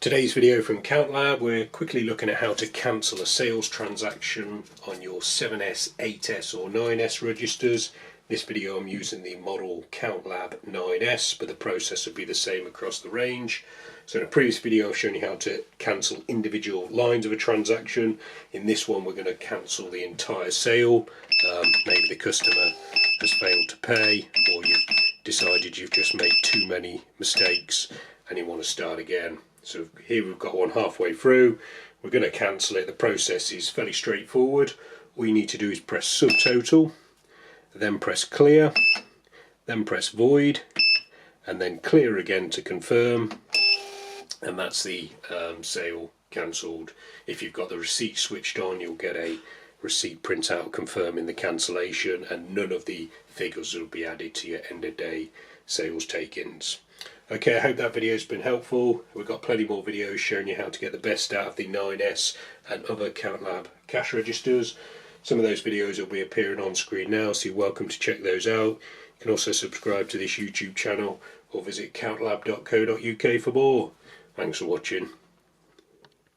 Today's video from CountLab, we're quickly looking at how to cancel a sales transaction on your 7S, 8S or 9S registers. This video I'm using the model CountLab 9S, but the process would be the same across the range. So in a previous video I've shown you how to cancel individual lines of a transaction. In this one we're going to cancel the entire sale. Maybe the customer has failed to pay, or you've decided you've just made too many mistakes and you want to start again. So here we've got one halfway through. We're going to cancel it. The process is fairly straightforward. All you need to do is press subtotal, then press clear, then press void, and then clear again to confirm, and that's the sale cancelled. If you've got the receipt switched on, you'll get a receipt printout confirming the cancellation, and none of the figures will be added to your end of day sales take-ins. Okay, I hope that video has been helpful. We've got plenty more videos showing you how to get the best out of the 9S and other CountLab cash registers. Some of those videos will be appearing on screen now, so you're welcome to check those out. You can also subscribe to this YouTube channel or visit countlab.co.uk for more. Thanks for watching.